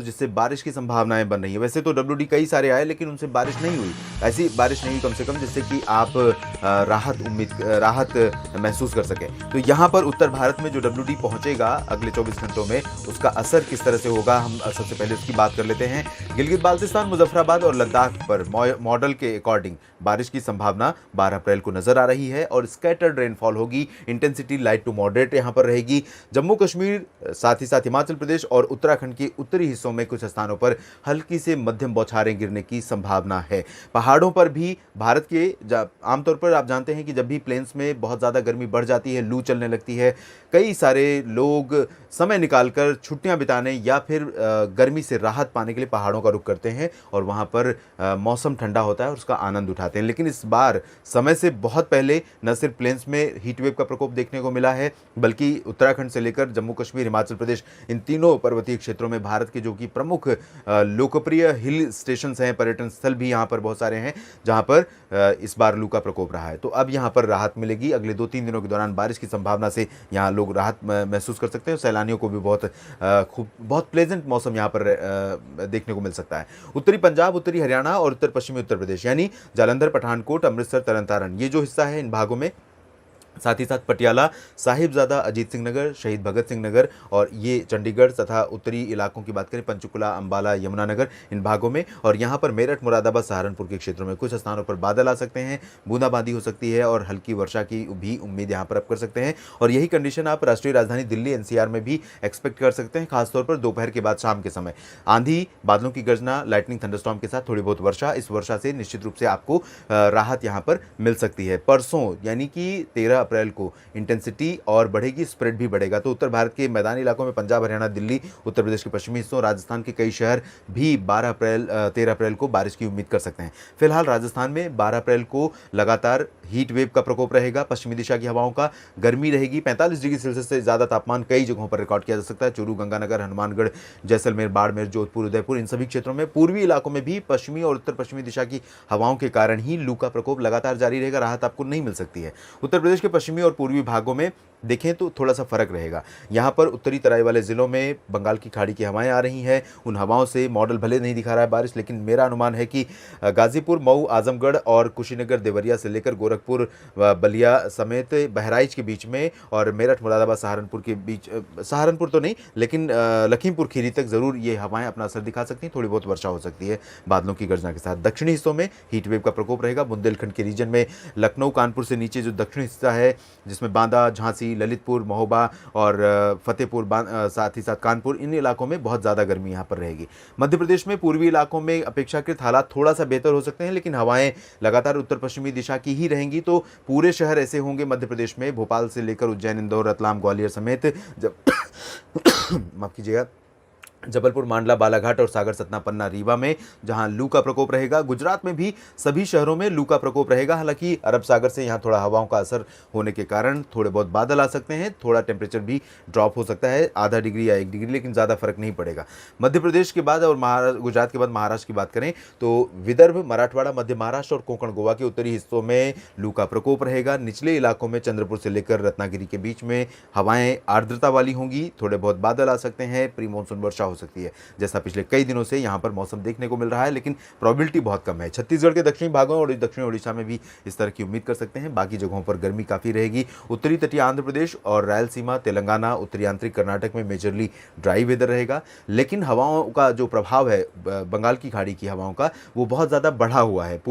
जिससे बारिश की संभावनाएं बन रही हैं। वैसे तो डब्ल्यूडी कई सारे आए लेकिन उनसे बारिश नहीं हुई, ऐसी बारिश नहीं कम से कम जिससे कि आप राहत महसूस कर सकें। तो यहाँ पर उत्तर भारत में जो डब्ल्यूडी पहुंचेगा अगले 24 घंटों में, उसका असर किस तरह से होगा, हम सबसे पहले उसकी बात कर लेते हैं। गिलगित बाल्टिस्तान, मुजफ्फराबाद और लद्दाख पर मॉडल के अकॉर्डिंग बारिश की संभावना 12 अप्रैल को नजर आ रही है और स्कैटर्ड रेनफॉल होगी। इंटेंसिटी लाइट टू मॉडरेट यहां पर रहेगी। जम्मू कश्मीर, साथ ही साथ हिमाचल प्रदेश और उत्तराखंड के उत्तरी हिस्सों में कुछ स्थानों पर हल्की से मध्यम बौछारें गिरने की संभावना है। पहाड़ों पर भी भारत के आमतौर पर आप जानते हैं कि जब भी प्लेन्स में बहुत ज़्यादा गर्मी बढ़ जाती है, लू चलने लगती है, कई सारे लोग समय निकालकर छुट्टियां बिताने या फिर गर्मी से राहत पाने के लिए पहाड़ों का रुख करते हैं और वहां पर मौसम ठंडा होता है और उसका आनंद उठाते हैं। लेकिन इस बार समय से बहुत पहले न सिर्फ प्लेन्स में हीट वेव का प्रकोप देखने को मिला है, बल्कि उत्तराखंड से लेकर जम्मू कश्मीर, हिमाचल प्रदेश, इन तीनों पर्वतीय क्षेत्रों में भारत के जो कि प्रमुख लोकप्रिय हिल स्टेशन हैं, पर्यटन स्थल भी यहाँ पर बहुत सारे हैं जहाँ पर इस बार लू का प्रकोप रहा है। तो अब यहाँ पर राहत मिलेगी। अगले 2-3 दिनों के दौरान बारिश की संभावना से यहाँ लोग राहत महसूस कर सकते हैं। सैलानियों को भी बहुत प्लेजेंट मौसम यहाँ पर देखने को मिल सकता है। उत्तरी पंजाब, उत्तरी हरियाणा और उत्तर पश्चिमी उत्तर प्रदेश यानी जालंधर, पठानकोट, अमृतसर, तरन तारण, ये जो हिस्सा है इन भागों में, साथ ही साथ पटियाला, साहिबजादा, अजीत सिंह नगर, शहीद भगत सिंह नगर और ये चंडीगढ़ तथा उत्तरी इलाकों की बात करें, पंचकुला, अंबाला, यमुनानगर, इन भागों में, और यहाँ पर मेरठ, मुरादाबाद, सहारनपुर के क्षेत्रों में कुछ स्थानों पर बादल आ सकते हैं, बूंदाबांदी हो सकती है और हल्की वर्षा की भी उम्मीद यहाँ पर आप कर सकते हैं। और यही कंडीशन आप राष्ट्रीय राजधानी दिल्ली, एनसीआर में भी एक्सपेक्ट कर सकते हैं, खासतौर पर दोपहर के बाद शाम के समय। आंधी, बादलों की गर्जना, लाइटनिंग, थंडरस्टॉर्म के साथ थोड़ी बहुत वर्षा, इस वर्षा से निश्चित रूप से आपको राहत यहाँ पर मिल सकती है। परसों यानी कि 13 अप्रैल को इंटेंसिटी और बढ़ेगी, स्प्रेड भी बढ़ेगा। तो उत्तर भारत के मैदानी इलाकों में पंजाब, हरियाणा, दिल्ली, उत्तर प्रदेश के पश्चिमी हिस्सों, राजस्थान के कई शहर भी 13 अप्रैल को बारिश की उम्मीद कर सकते हैं। फिलहाल राजस्थान में 12 अप्रैल को लगातार हीट वेव का प्रकोप रहेगा, पश्चिमी दिशा की हवाओं का, गर्मी रहेगी। 45 डिग्री सेल्सियस से ज़्यादा तापमान कई जगहों पर रिकॉर्ड किया जा सकता है। चूरू, गंगानगर, हनुमानगढ़, जैसलमेर, बाड़मेर, जोधपुर, उदयपुर, इन सभी क्षेत्रों में, पूर्वी इलाकों में भी पश्चिमी और उत्तर पश्चिमी दिशा की हवाओं के कारण ही लू का प्रकोप लगातार जारी रहेगा, राहत आपको नहीं मिल सकती है। उत्तर प्रदेश के पश्चिमी और पूर्वी भागों में देखें तो थोड़ा सा फर्क रहेगा। यहाँ पर उत्तरी तराई वाले जिलों में बंगाल की खाड़ी की हवाएं आ रही हैं, उन हवाओं से मॉडल भले नहीं दिखा रहा है बारिश, लेकिन मेरा अनुमान है कि गाजीपुर, मऊ, आजमगढ़ और कुशीनगर, देवरिया से लेकर गोरखपुर, बलिया समेत बहराइच के बीच में और मेरठ, मुरादाबाद, सहारनपुर के बीच, सहारनपुर तो नहीं लेकिन लखीमपुर खीरी तक जरूर ये हवाएं अपना असर दिखा सकती हैं। थोड़ी बहुत वर्षा हो सकती है बादलों की गर्जना के साथ। दक्षिणी हिस्सों में हीट वेव का प्रकोप रहेगा। बुंदेलखंड के रीजन में लखनऊ, कानपुर से नीचे जो दक्षिणी हिस्सा है जिसमें बांदा, झांसी, ललितपुर, महोबा और फतेहपुर, साथ ही साथ कानपुर, इन इलाकों में बहुत ज़्यादा गर्मी यहाँ पर रहेगी। मध्य प्रदेश में पूर्वी इलाकों में अपेक्षाकृत हालात थोड़ा सा बेहतर हो सकते हैं, लेकिन हवाएं लगातार उत्तर पश्चिमी दिशा की ही रहेंगी। तो पूरे शहर ऐसे होंगे मध्य प्रदेश में, भोपाल से लेकर उज्जैन, इंदौर, रतलाम, ग्वालियर समेत जब माफ कीजिएगा, जबलपुर, मांडला, बालाघाट और सागर, सतना, पन्ना, रीवा में जहां लू का प्रकोप रहेगा। गुजरात में भी सभी शहरों में लू का प्रकोप रहेगा। हालांकि अरब सागर से यहां थोड़ा हवाओं का असर होने के कारण थोड़े बहुत बादल आ सकते हैं, थोड़ा टेम्परेचर भी ड्रॉप हो सकता है, आधा डिग्री या 1 डिग्री, लेकिन ज़्यादा फर्क नहीं पड़ेगा। मध्य प्रदेश के बाद और गुजरात के बाद महाराष्ट्र की बात करें तो विदर्भ, मराठवाड़ा, मध्य महाराष्ट्र और कोंकण गोवा के उत्तरी हिस्सों में लू का प्रकोप रहेगा। निचले इलाकों में चंद्रपुर से लेकर रत्नागिरी के बीच में हवाएं आर्द्रता वाली होंगी, थोड़े बहुत बादल आ सकते हैं, प्री मानसून वर्षा हो सकती है, जैसा पिछले कई दिनों से यहां पर मौसम देखने को मिल रहा है, लेकिन प्रोबेबिलिटी बहुत कम है। छत्तीसगढ़ के दक्षिणी भागों और दक्षिणी ओडिशा में भी इस तरह की उम्मीद कर सकते हैं। बाकी जगहों पर गर्मी काफ़ी रहेगी। उत्तरी तटीय आंध्र प्रदेश और रायलसीमा, तेलंगाना, उत्तरी आंतरिक कर्नाटक में मेजरली ड्राई वेदर रहेगा, लेकिन हवाओं का जो प्रभाव है बंगाल की खाड़ी की हवाओं का, वो बहुत ज़्यादा बढ़ा हुआ है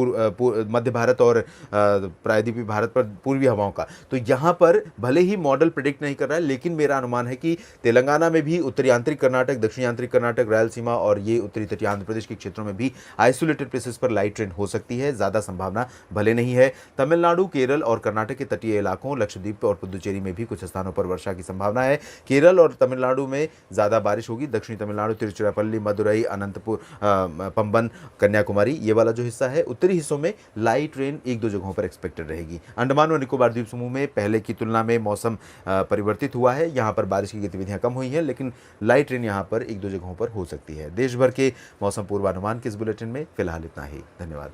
मध्य भारत और प्रायद्वीपीय भारत पर पूर्वी हवाओं का। तो यहाँ पर भले ही मॉडल प्रिडिक्ट नहीं कर रहा है, लेकिन मेरा अनुमान है कि तेलंगाना में भी, उत्तरी आंतरिक कर्नाटक, दक्षिणी आंतरिक कर्नाटक, रायलसीमा और ये उत्तरी तटीय आंध्र प्रदेश के क्षेत्रों में भी आइसोलेटेड प्लेसेस पर लाइट रेन हो सकती है, ज्यादा संभावना भले नहीं है। तमिलनाडु, केरल और कर्नाटक के तटीय इलाकों, लक्षद्वीप और पुदुचेरी में भी कुछ स्थानों पर वर्षा की संभावना है। केरल और तमिलनाडु में ज्यादा बारिश होगी। दक्षिणी तमिलनाडु, तिरुचिरापल्ली, मदुरई, अनंतपुर, पंबन, कन्याकुमारी, ये वाला जो हिस्सा है, उत्तरी हिस्सों में लाइट रेन 1-2 जगहों पर एक्सपेक्टेड रहेगी। अंडमान और निकोबार द्वीप समूह में पहले की तुलना में मौसम परिवर्तित हुआ है, यहाँ पर बारिश की गतिविधियां कम हुई हैं, लेकिन लाइट रेन यहाँ पर 1-2 जगहों पर हो सकती है। देश भर के मौसम पूर्वानुमान के इस बुलेटिन में फिलहाल इतना ही। धन्यवाद।